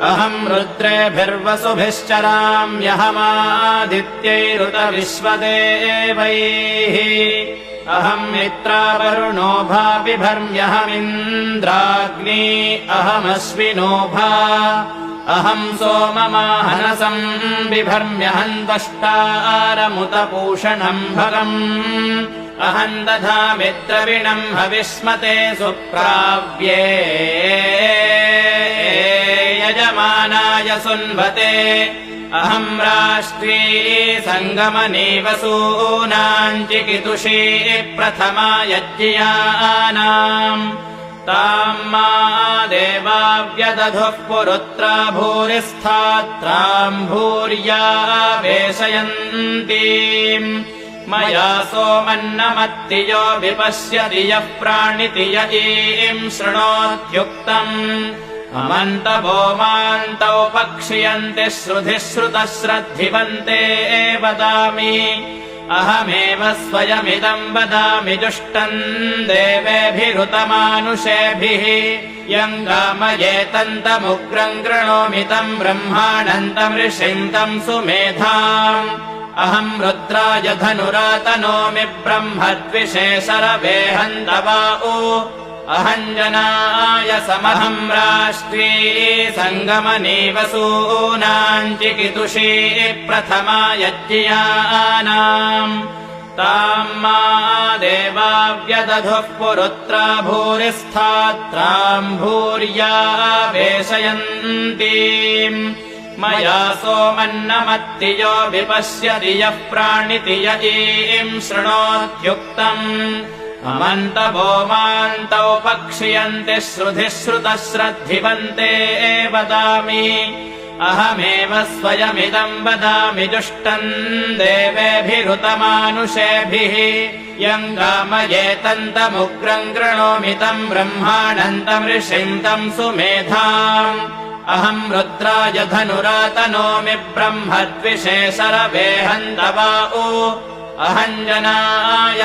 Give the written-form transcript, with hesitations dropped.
अहम् रुद्रेभिर्वसुभिश्चराम्यहमादित्यैरुत विश्वदेवैः अहम् मित्रावरुणो भाविभर्म्यहमिन्द्राग्नी अहमश्विनोभा अहम् सोममाहनसम् बिभर्म्यहम् त्वष्टारमुत पूषणम् भगम् अहम् दधामिद्रविणम् हविष्मते सुप्राव्ये यजमानाय सुन्वते अहम् राष्ट्री सङ्गमनी वसूनाम् चिकितुषी प्रथमा यज्ञियानाम् ताम् मा देवाव्यदधुः पुरुत्रा भूरिस्थात्राम् भूर्या वेशयन्तीम् मया सोमन्नमत्तियो विपश्यति यः प्राणिति य ईम् शृणोत्युक्तम् अमन्तवो मान्तौ पक्ष्यन्ति श्रुधिः श्रुतः श्रद्धिवन्ते वदामि अहमेव स्वयमिदम् वदामि जुष्टम् देवेभिरुतमानुषेभिः यम् गामयेतन्तमुग्रम् कृणोमि तम् ब्रह्माणन्तमृषिन्तम् सुमेधाम् अहम् रुद्राय धनुरातनोमि ब्रह्मद्विषे शरवेहन्तवाउ अहम् जनाय समहम् राष्ट्री सङ्गमनी वसूनाम् चिकितुषी प्रथमा यज्ञियानाम् ताम् मा देवाव्यदधुः पुरुत्रा भूरिस्थात्राम् भूर्या वेशयन्तीम् मया सोमन्नमत्तियो विपश्यति यः प्राणिति य ईम् शृणोत्युक्तम् अमन्तवो मान्तौ पक्ष्यन्ति श्रुधिः श्रुतः श्रद्धिवन्ते वदामि अहमेव स्वयमिदम् वदामि जुष्टम् देवेभिरुतमानुषेभिः यम् गामयेतन्तमुग्रम् कृणोमि तम् ब्रह्माणन्तमृषिन्तम् सुमेधाम् अहम् रुद्राय धनुरातनोमि ब्रह्मद्विषे शरवेहन्तवाउ अहम् जनाय